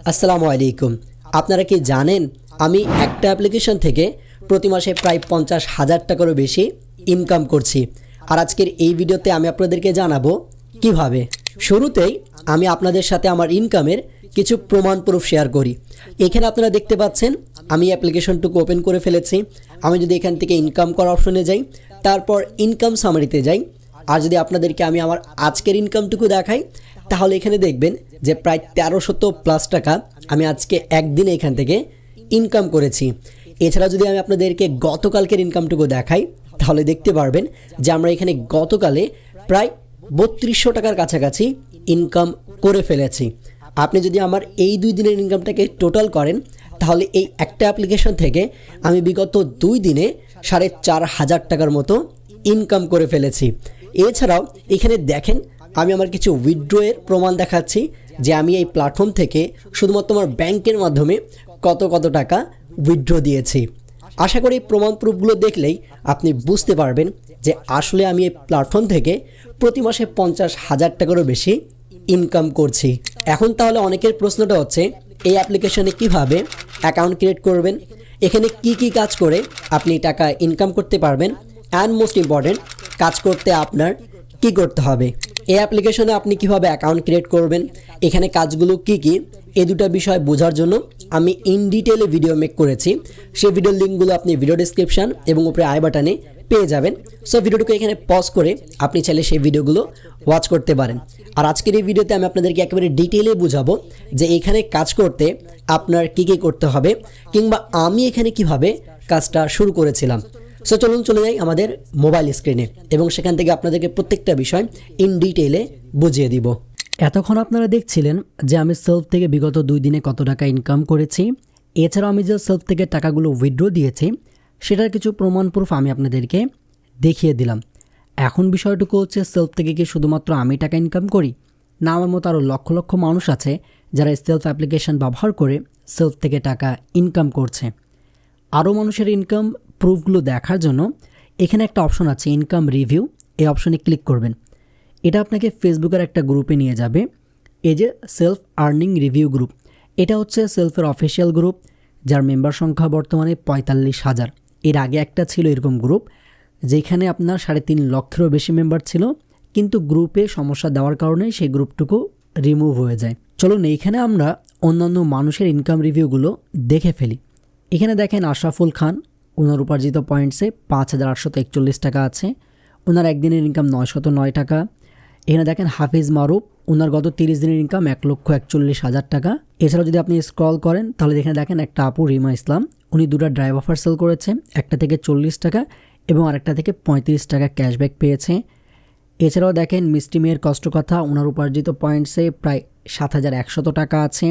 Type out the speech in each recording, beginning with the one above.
আসসালামু আলাইকুম। আপনারা কি জানেন আমি একটা অ্যাপ্লিকেশন থেকে প্রতি মাসে প্রায় 50,000 টাকারও বেশি ইনকাম করছি। আর আজকের এই ভিডিওতে আমি আপনাদেরকে জানাবো কিভাবে। শুরুতেই আমি আপনাদের সাথে আমার ইনকামের কিছু প্রমাণ প্রুফ শেয়ার করি। এখানে আপনারা দেখতে পাচ্ছেন আমি অ্যাপ্লিকেশনটুকু ওপেন করে ফেলেছি। আমি যদি এখান থেকে ইনকাম করা অপশনে যাই, তারপর ইনকাম সামারিতে যাই, আর যদি আপনাদেরকে আমি আমার আজকের ইনকামটুকু দেখাই, তাহলে এখানে দেখবেন যে প্রায় 1300+ টাকা আমি আজকে একদিনে এখান থেকে ইনকাম করেছি। এছাড়া যদি আমি আপনাদেরকে গতকালকের ইনকামটুকু দেখাই, তাহলে দেখতে পারবেন যে আমরা এখানে গতকালে প্রায় 3200 টাকার কাছাকাছি ইনকাম করে ফেলেছি। আপনি যদি আমার এই 2 দিনের ইনকামটাকে টোটাল করেন, তাহলে এই একটা অ্যাপ্লিকেশন থেকে আমি বিগত 2 দিনে 4500 টাকার মতো ইনকাম করে ফেলেছি। এছাড়াও এখানে দেখেন আমি আমার কিছু উইথড্রয়ের প্রমাণ দেখাচ্ছি যে আমি এই প্ল্যাটফর্ম থেকে শুধুমাত্র আমার ব্যাংকের মাধ্যমে কত টাকা উইথড্র দিয়েছি। আশা করি প্রমাণ প্রুফগুলো দেখলেই আপনি বুঝতে পারবেন যে আসলে আমি এই প্ল্যাটফর্ম থেকে প্রতি মাসে 50,000 টাকারও বেশি ইনকাম করছি। এখন তাহলে অনেকের প্রশ্নটা হচ্ছে এই অ্যাপ্লিকেশনে কিভাবে অ্যাকাউন্ট ক্রিয়েট করবেন, এখানে কি কাজ করে আপনি টাকা ইনকাম করতে পারবেন, অ্যান্ড মোস্ট ইম্পর্টেন্ট কাজ করতে আপনার কি করতে হবে। এই অ্যাপ্লিকেশনে আপনি কিভাবে অ্যাকাউন্ট ক্রিয়েট করবেন, এখানে কাজগুলো কি এই দুটো বিষয় বোঝার জন্য আমি ইন ডিটেলে ভিডিও মেক করেছি। সেই ভিডিওর লিঙ্কগুলো আপনি ভিডিও ডেসক্রিপশন এবং উপরে আই বাটনে পেয়ে যাবেন। সো ভিডিওটিকে এখানে পজ করে আপনি চাইলে সেই ভিডিওগুলো ওয়াচ করতে পারেন। আর আজকের এই ভিডিওতে আমি আপনাদেরকে একেবারে ডিটেলে বুঝাবো যে এখানে কাজ করতে আপনার কি করতে হবে, কিংবা আমি এখানে কিভাবে কাজটা শুরু করেছিলাম। সো চলুন চলে যাই আমাদের মোবাইল স্ক্রিনে এবং সেখান থেকে আপনাদেরকে প্রত্যেকটা বিষয় ইন ডিটেইলে বুঝিয়ে দিব। এতক্ষণ আপনারা দেখছিলেন যে আমি সেলফ থেকে বিগত 2 দিনে কত টাকা ইনকাম করেছি। এছাড়াও আমি যে সেলফ থেকে টাকাগুলো উইথড্র দিয়েছি সেটার কিছু প্রমাণ প্রুফ আমি আপনাদেরকে দেখিয়ে দিলাম। এখন বিষয়টুকু হচ্ছে সেলফ থেকে কি শুধুমাত্র আমি টাকা ইনকাম করি, না আমার মতো আরও লক্ষ লক্ষ মানুষ আছে যারা সেলফ অ্যাপ্লিকেশন ব্যবহার করে সেলফ থেকে টাকা ইনকাম করছে। আরও মানুষের ইনকাম প্রুফগুলো দেখার জন্য এখানে একটা অপশন আছে ইনকাম রিভিউ, এই অপশনে ক্লিক করবেন। এটা আপনাকে ফেসবুকের একটা গ্রুপে নিয়ে যাবে। এই যে সেলফ আর্নিং রিভিউ গ্রুপ, এটা হচ্ছে সেলফের অফিসিয়াল গ্রুপ যার মেম্বার সংখ্যা বর্তমানে 45,000। এর আগে একটা ছিল এরকম গ্রুপ যেখানে আপনার 3.5 লক্ষেরও বেশি মেম্বার ছিল, কিন্তু গ্রুপে সমস্যা দেওয়ার কারণে সেই গ্রুপটুকু রিমুভ হয়ে যায়। চলুন এইখানে আমরা অন্যান্য মানুষের ইনকাম রিভিউগুলো দেখে ফেলি। এখানে দেখেন আশরাফুল খান, ওনার উপার্জিত পয়েন্টসে 5,841 টাকা আছে, ওনার একদিনের ইনকাম 909 টাকা। এখানে দেখেন হাফিজ মারুফ, ওনার গত 30 দিনের ইনকাম 1,41,000 টাকা। এছাড়াও যদি আপনি স্ক্রল করেন তাহলে এখানে দেখেন একটা আপু রিমা ইসলাম, উনি 2টা ড্রাইভ অফার সেল করেছে, একটা থেকে 40 টাকা এবং আরেকটা থেকে 35 টাকা ক্যাশব্যাক পেয়েছে। এছাড়াও দেখেন মিষ্টি মেয়ের কষ্টকথা, ওনার উপার্জিত পয়েন্টসে প্রায় 7,100 টাকা আছে।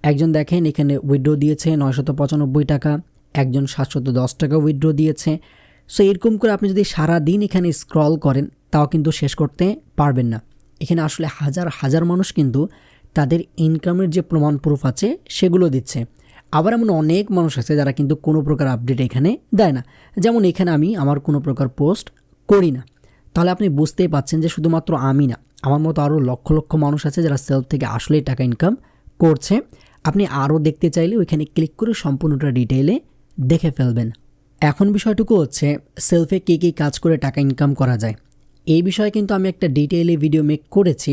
একজন দেখেন এখানে উইথড্র দিয়েছে 995 টাকা, একজন 710 টাকা উইথড্র দিয়েছে। সো এরকম করে আপনি যদি সারা দিন এখানে স্ক্রল করেন তাও কিন্তু শেষ করতে পারবেন না। এখানে আসলে হাজার হাজার মানুষ কিন্তু তাদের ইনকামের যে প্রমাণ প্রুফ আছে সেগুলো দিচ্ছে। আবার এমন অনেক মানুষ আছে যারা কিন্তু কোনো প্রকার আপডেট এখানে দেয় না, যেমন এখানে আমি আমার কোনো প্রকার পোস্ট করি না। তাহলে আপনি বুঝতেই পাচ্ছেন যে শুধুমাত্র আমি না, আমার মতো আরও লক্ষ লক্ষ মানুষ আছে যারা সেলফ থেকে আসলেই টাকা ইনকাম করছে। আপনি আরও দেখতে চাইলে ওইখানে ক্লিক করে সম্পূর্ণটা ডিটেইলে দেখে ফেলবেন। এখন বিষয়টুকু হচ্ছে সেলফে কী কাজ করে টাকা ইনকাম করা যায়, এই বিষয়ে কিন্তু আমি একটা ডিটেইলে ভিডিও মেক করেছি,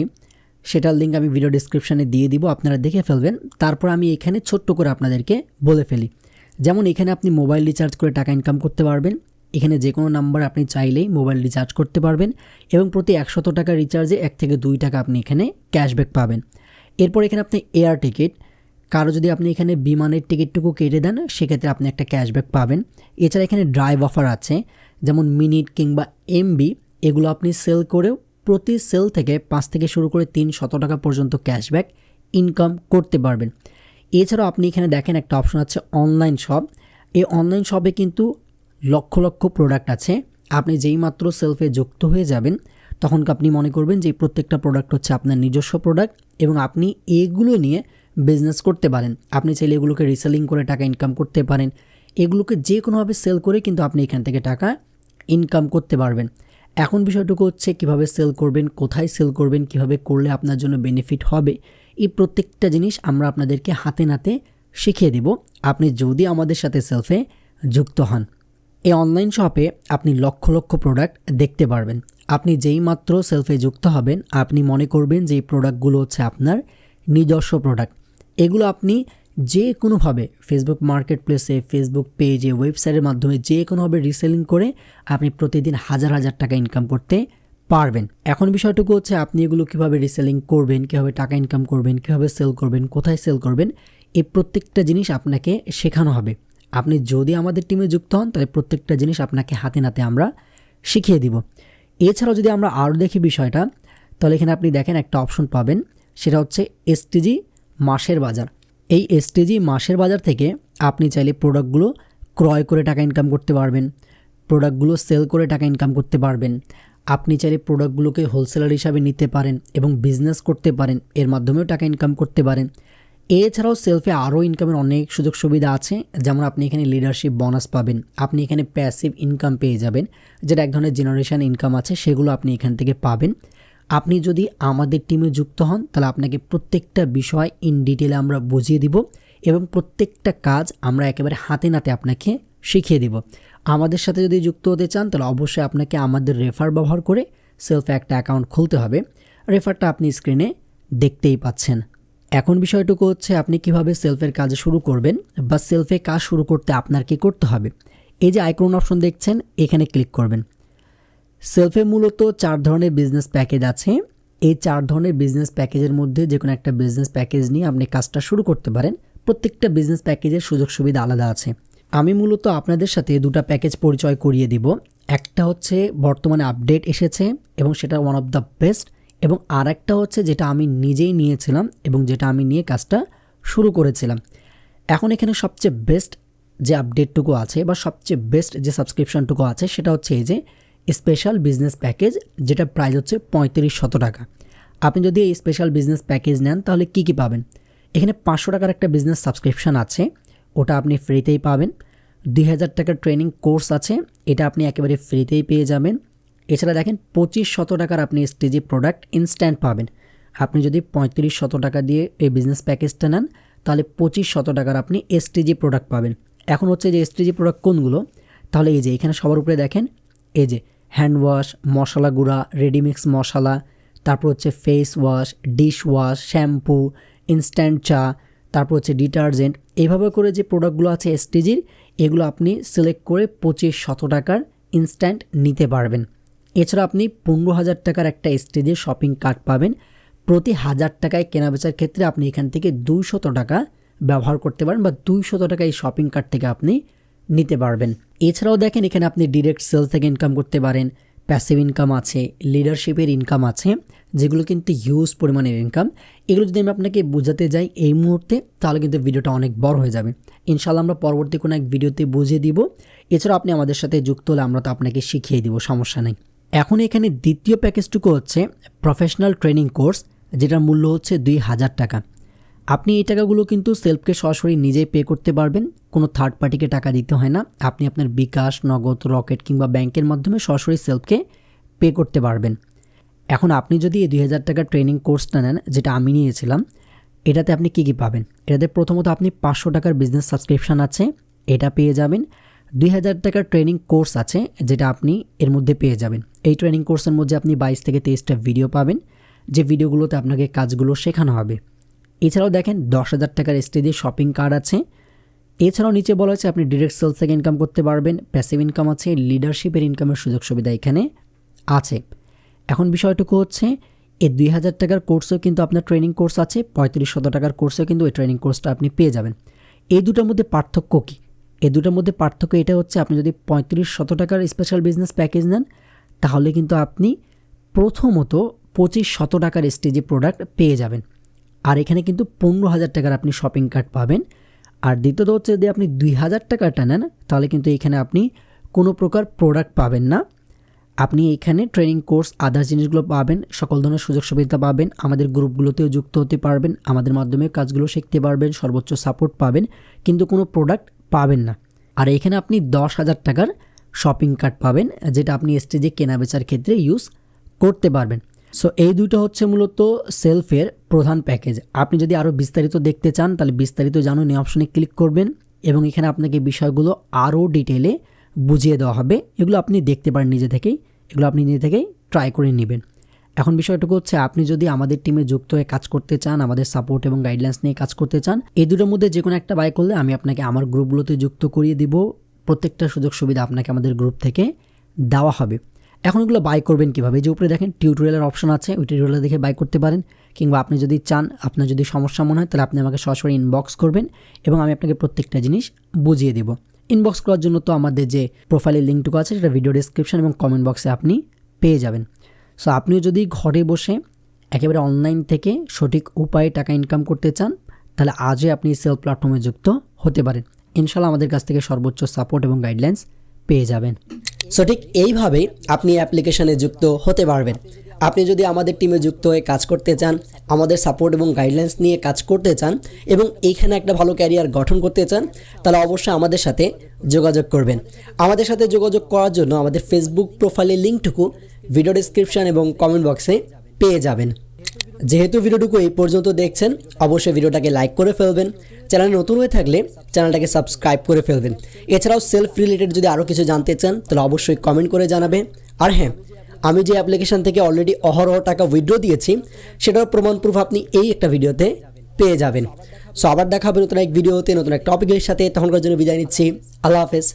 সেটার লিঙ্ক আমি ভিডিও ডেসক্রিপশানে দিয়ে দিব, আপনারা দেখে ফেলবেন। তারপর আমি এখানে ছোট্ট করে আপনাদেরকে বলে ফেলি। যেমন এখানে আপনি মোবাইল রিচার্জ করে টাকা ইনকাম করতে পারবেন। এখানে যে কোনো নাম্বার আপনি চাইলেই মোবাইল রিচার্জ করতে পারবেন এবং প্রতি 100 টাকা রিচার্জে 1 থেকে 2 টাকা আপনি এখানে ক্যাশব্যাক পাবেন। এরপর এখানে আপনি এয়ার টিকিট, কারো যদি আপনি এখানে বিমানের টিকিটটুকু কেটে দেন সেক্ষেত্রে আপনি একটা ক্যাশব্যাক পাবেন। এছাড়া এখানে ড্রাইভ অফার আছে, যেমন মিনিট কিংবা এমবি, এগুলো আপনি সেল করেও প্রতি সেল থেকে 5 থেকে শুরু করে 300 টাকা পর্যন্ত ক্যাশব্যাক ইনকাম করতে পারবেন। এছাড়াও আপনি এখানে দেখেন একটা অপশন আছে অনলাইন শপ। এই অনলাইন শপে কিন্তু লক্ষ লক্ষ প্রোডাক্ট আছে। আপনি যেই মাত্র সেলফে যুক্ত হয়ে যাবেন তখন আপনি মনে করবেন যে প্রত্যেকটা প্রোডাক্ট হচ্ছে আপনার নিজস্ব প্রোডাক্ট এবং আপনি এগুলো নিয়ে বিজনেস করতে পারেন। আপনি চাইলে এগুলোকে রিসেলিং করে টাকা ইনকাম করতে পারেন। এগুলোকে যে কোনোভাবে সেল করে কিন্তু আপনি এখান থেকে টাকা ইনকাম করতে পারবেন। এখন বিষয়টুকু হচ্ছে কিভাবে সেল করবেন, কোথায় সেল করবেন, কিভাবে করলে আপনার জন্য বেনিফিট হবে, এই প্রত্যেকটা জিনিস আমরা আপনাদেরকে হাতে নাতে শিখিয়ে দেব আপনি যদি আমাদের সাথে সেলফে যুক্ত হন। এই অনলাইন শপে আপনি লক্ষ লক্ষ প্রোডাক্ট দেখতে পারবেন। আপনি যেই মাত্র সেলফে যুক্ত হবেন আপনি মনে করবেন যে এই প্রোডাক্টগুলো হচ্ছে আপনার নিজস্ব প্রোডাক্ট। এগুলো আপনি যে কোনোভাবে ফেসবুক মার্কেট প্লেসে, ফেসবুক পেজে, ওয়েবসাইটের মাধ্যমে যে কোনোভাবে রিসেলিং করে আপনি প্রতিদিন হাজার হাজার টাকা ইনকাম করতে পারবেন। এখন বিষয়টুকু হচ্ছে আপনি এগুলো কীভাবে রিসেলিং করবেন, কীভাবে টাকা ইনকাম করবেন, কীভাবে সেল করবেন, কোথায় সেল করবেন, এই প্রত্যেকটা জিনিস আপনাকে শেখানো হবে। আপনি যদি আমাদের টিমে যুক্ত হন তাহলে প্রত্যেকটা জিনিস আপনাকে হাতে নাতে আমরা শিখিয়ে দিব। এছাড়াও যদি আমরা আরও দেখি বিষয়টা, তাহলে এখানে আপনি দেখেন একটা অপশন পাবেন, সেটা হচ্ছে এসটিজি মাসের বাজার। এই এসটিজি মাসের বাজার থেকে আপনি চাইলে প্রোডাক্টগুলো ক্রয় করে টাকা ইনকাম করতে পারবেন, প্রোডাক্টগুলো সেল করে টাকা ইনকাম করতে পারবেন। আপনি চাইলে প্রোডাক্টগুলোকে হোলসেলার হিসাবে নিতে পারেন এবং বিজনেস করতে পারেন, এর মাধ্যমেও টাকা ইনকাম করতে পারেন। এছাড়াও সেলফে আরও ইনকামের অনেক সুযোগ সুবিধা আছে, যেমন আপনি এখানে লিডারশিপ বোনাস পাবেন, আপনি এখানে প্যাসিভ ইনকাম পেয়ে যাবেন, যেটা এক ধরনের জেনারেশন ইনকাম আছে, সেগুলো আপনি এখান থেকে পাবেন। আপনি যদি আমাদের টিমে যুক্ত হন তাহলে আপনাকে প্রত্যেকটা বিষয় ইন ডিটেলে আমরা বুঝিয়ে দিব এবং প্রত্যেকটা কাজ আমরা একেবারে হাতে নাতে আপনাকে শিখিয়ে দিব। আমাদের সাথে যদি যুক্ত হতে চান তাহলে অবশ্যই আপনাকে আমাদের রেফার ব্যবহার করে সেলফে একটা অ্যাকাউন্ট খুলতে হবে। রেফারটা আপনি স্ক্রিনে দেখতেই পাচ্ছেন। এখন বিষয়টুকু হচ্ছে আপনি কিভাবে সেলফের কাজ শুরু করবেন বা সেলফে কাজ শুরু করতে আপনার কি করতে হবে। এই যে আইকন অপশন দেখছেন, এখানে ক্লিক করবেন। সেলফে মূলত 4 ধরনের বিজনেস প্যাকেজ আছে। এই 4 ধরনের বিজনেস প্যাকেজের মধ্যে যে কোনো একটা বিজনেস প্যাকেজ নিয়ে আপনি কাজটা শুরু করতে পারেন। প্রত্যেকটা বিজনেস প্যাকেজের সুযোগ সুবিধা আলাদা আছে। আমি মূলত আপনাদের সাথে দুটা প্যাকেজ পরিচয় করিয়ে দিব। একটা হচ্ছে বর্তমানে আপডেট এসেছে এবং সেটা ওয়ান অফ দ্য বেস্ট, এবং আর একটা হচ্ছে যেটা আমি নিজেই নিয়েছিলাম এবং যেটা আমি নিয়ে কাজটা শুরু করেছিলাম। এখন এখানে সবচেয়ে বেস্ট যে আপডেটটুকু আছে বা সবচেয়ে বেস্ট যে সাবস্ক্রিপশনটুকু আছে সেটা হচ্ছে এই যে স্পেশাল বিজনেস প্যাকেজ, যেটা প্রাইস হচ্ছে 3500 টাকা। আপনি যদি এই স্পেশাল বিজনেস প্যাকেজ নেন তাহলে কি কি পাবেন? এখানে 500 টাকার একটা বিজনেস সাবস্ক্রিপশন আছে, ওটা আপনি ফ্রিতেই পাবেন। 2000 টাকার ট্রেনিং কোর্স আছে, এটা আপনি একেবারে ফ্রিতেই পেয়ে যাবেন। এছাড়া দেখেন 2500 টাকার আপনি এসটিজি প্রোডাক্ট ইনস্ট্যান্ট পাবেন। আপনি যদি 3500 টাকা দিয়ে এই বিজনেস প্যাকেজটা নেন তাহলে 2500 টাকার আপনি এসটিজি প্রোডাক্ট পাবেন। এখন হচ্ছে যে এসটিজি প্রোডাক্ট কোনগুলো, তাহলে এই যে এখানে সবার উপরে দেখেন এই যে হ্যান্ড ওয়াশ, মশলা গুঁড়া, রেডিমিক্স মশলা, তারপর হচ্ছে face wash, dish wash, shampoo, instant চা, তারপর হচ্ছে ডিটারজেন্ট, এইভাবে করে যে প্রোডাক্টগুলো আছে এসটিজির, এগুলো আপনি সিলেক্ট করে 2500 টাকার ইনস্ট্যান্ট নিতে পারবেন। এছাড়া আপনি 15,000 টাকার একটা এসটিজির শপিং কার্ড পাবেন। প্রতি 1000 টাকায় কেনাবেচার ক্ষেত্রে আপনি এখান থেকে 200 টাকা ব্যবহার করতে পারেন বা 200 টাকা এই শপিং কার্ড থেকে আপনি নিতে পারবেন। এছাড়াও দেখেন এখানে আপনি ডিরেক্ট সেলস থেকে ইনকাম করতে পারেন, প্যাসিভ ইনকাম আছে, লিডারশিপের ইনকাম আছে, যেগুলো কিন্তু হিউজ পরিমাণের ইনকাম। এগুলো যদি আমি আপনাকে বোঝাতে যাই এই মুহূর্তে তাহলে কিন্তু ভিডিওটা অনেক বড় হয়ে যাবে। ইনশাআল্লাহ আমরা পরবর্তী কোনো এক ভিডিওতে বুঝিয়ে দিব। এছাড়াও আপনি আমাদের সাথে যুক্ত হলে আমরা তো আপনাকে শিখিয়ে দিব, সমস্যা নেই। এখন এখানে দ্বিতীয় প্যাকেজটুকু হচ্ছে প্রফেশনাল ট্রেনিং কোর্স, যেটার মূল্য হচ্ছে 2000 টাকা। আপনি এই টাকাগুলো কিন্তু সেলফকে সরাসরি নিজেই পে করতে পারবেন, কোনো থার্ড পার্টিকে টাকা দিতে হয় না। আপনি আপনার বিকাশ, নগদ, রকেট কিংবা ব্যাংকের মাধ্যমে সরাসরি সেলফকে পে করতে পারবেন। এখন আপনি যদি এই 2000 টাকার ট্রেনিং কোর্সটা নেন, যেটা আমি নিয়েছিলাম, এটাতে আপনি কী কী পাবেন? এটাতে প্রথমত আপনি 500 টাকার বিজনেস সাবস্ক্রিপশান আছে, এটা পেয়ে যাবেন। 2000 টাকার ট্রেনিং কোর্স আছে, যেটা আপনি এর মধ্যে পেয়ে যাবেন। এই ট্রেনিং কোর্সের মধ্যে আপনি 22 থেকে 23টা ভিডিও পাবেন, যে ভিডিওগুলোতে আপনাকে কাজগুলো শেখানো হবে। এছাড়াও দেখেন 10,000 টাকার এসটিজি শপিং কার্ড আছে। এছাড়াও নিচে বলা হচ্ছে আপনি ডিরেক্ট সেলস থেকে ইনকাম করতে পারবেন, প্যাসিভ ইনকাম আছে, লিডারশিপের ইনকামের সুযোগ সুবিধা এখানে আছে। এখন বিষয়টুকু হচ্ছে এই 2000 টাকার কোর্সেও কিন্তু আপনার ট্রেনিং কোর্স আছে, 3500 টাকার কোর্সেও কিন্তু ওই ট্রেনিং কোর্সটা আপনি পেয়ে যাবেন। এই দুটোর মধ্যে পার্থক্য কী? এই দুটোর মধ্যে পার্থক্য এটা হচ্ছে, আপনি যদি 3500 টাকার স্পেশাল বিজনেস প্যাকেজ নেন তাহলে কিন্তু আপনি প্রথমত 2500 টাকার এসটিজি প্রোডাক্ট পেয়ে যাবেন, আর এখানে কিন্তু 15,000 টাকার আপনি শপিং কার্ট পাবেন। আর দ্বিতীয়ত হচ্ছে যদি আপনি 2000 টাকাটা নেন তাহলে কিন্তু এখানে আপনি কোনো প্রকার প্রোডাক্ট পাবেন না। আপনি এখানে ট্রেনিং কোর্স, আদার্স জিনিসগুলো পাবেন, সকল ধরনের সুযোগ সুবিধা পাবেন, আমাদের গ্রুপগুলোতেও যুক্ত হতে পারবেন, আমাদের মাধ্যমে কাজগুলো শিখতে পারবেন, সর্বোচ্চ সাপোর্ট পাবেন, কিন্তু কোনো প্রোডাক্ট পাবেন না। আর এখানে আপনি 10,000 টাকার শপিং কার্ট পাবেন, যেটা আপনি এসটিজি কেনাবেচার ক্ষেত্রে ইউজ করতে পারবেন। সো এই দুটো হচ্ছে মূলত সেলফের প্রধান প্যাকেজ। আপনি যদি আরও বিস্তারিত দেখতে চান তাহলে বিস্তারিত জানুন এই অপশনে ক্লিক করবেন এবং এখানে আপনাকে বিষয়গুলো আরও ডিটেলে বুঝিয়ে দেওয়া হবে। এগুলো আপনি দেখতে পারেন নিজে থেকেই, এগুলো আপনি নিজে থেকেই ট্রাই করে নেবেন। এখন বিষয়টুকু হচ্ছে আপনি যদি আমাদের টিমে যুক্ত হয়ে কাজ করতে চান, আমাদের সাপোর্ট এবং গাইডলাইন্স নিয়ে কাজ করতে চান, এই দুটোর মধ্যে যে কোনো একটা বাই করলে আমি আপনাকে আমার গ্রুপগুলোতে যুক্ত করিয়ে দিব। প্রত্যেকটা সুযোগ সুবিধা আপনাকে আমাদের গ্রুপ থেকে দেওয়া হবে। এখন এগুলো বাই করবেন কীভাবে? যে উপরে দেখেন টিউটোরিয়ালের অপশন আছে, ওই টিউটোরিয়াল দেখে বাই করতে পারেন, কিংবা আপনি যদি চান, আপনার যদি সমস্যা মনে হয় তাহলে আপনি আমাকে সরাসরি ইনবক্স করবেন এবং আমি আপনাকে প্রত্যেকটা জিনিস বুঝিয়ে দেব। ইনবক্স করার জন্য তো আমাদের যে প্রোফাইলের লিঙ্কটুকু আছে সেটা ভিডিও ডেসক্রিপশন এবং কমেন্ট বক্সে আপনি পেয়ে যাবেন। সো আপনিও যদি ঘরে বসে একেবারে অনলাইন থেকে সঠিক উপায়ে টাকা ইনকাম করতে চান তাহলে আজই আপনি সেল প্ল্যাটফর্মে যুক্ত হতে পারেন। ইনশাল্লাহ আমাদের কাছ থেকে সর্বোচ্চ সাপোর্ট এবং গাইডলাইন্স পেয়ে যাবেন। সো ঠিক এইভাবেই আপনি অ্যাপ্লিকেশনে যুক্ত হতে পারবেন। আপনি যদি আমাদের টিমে যুক্ত হয়ে কাজ করতে চান, আমাদের সাপোর্ট এবং গাইডলাইন্স নিয়ে কাজ করতে চান এবং এইখানে একটা ভালো ক্যারিয়ার গঠন করতে চান তাহলে অবশ্যই আমাদের সাথে যোগাযোগ করবেন। আমাদের সাথে যোগাযোগ করার জন্য আমাদের ফেসবুক প্রোফাইলের লিঙ্কটুকু ভিডিও ডেসক্রিপশন এবং কমেন্ট বক্সে পেয়ে যাবেন। যেহেতু ভিডিওটুকু এই পর্যন্ত দেখছেন, অবশ্যই ভিডিওটাকে লাইক করে ফেলবেন। চ্যানেলে নতুন হয়ে থাকলে চ্যানেলটাকে সাবস্ক্রাইব করে ফেলবেন। এছাড়াও সেলফ রিলেটেড যদি আরও কিছু জানতে চান তাহলে অবশ্যই কমেন্ট করে জানাবে। আর হ্যাঁ, আমি যে অ্যাপ্লিকেশন থেকে অলরেডি অহরহ টাকা উইথড্র দিয়েছি সেটার প্রমাণ প্রুফ আপনি এই একটা ভিডিওতে পেয়ে যাবেন। সো আবার দেখা হবে নতুন এক ভিডিওতে নতুন এক টপিকের সাথে। তখনকার জন্য বিদায় নিচ্ছি। আল্লাহ হাফেজ।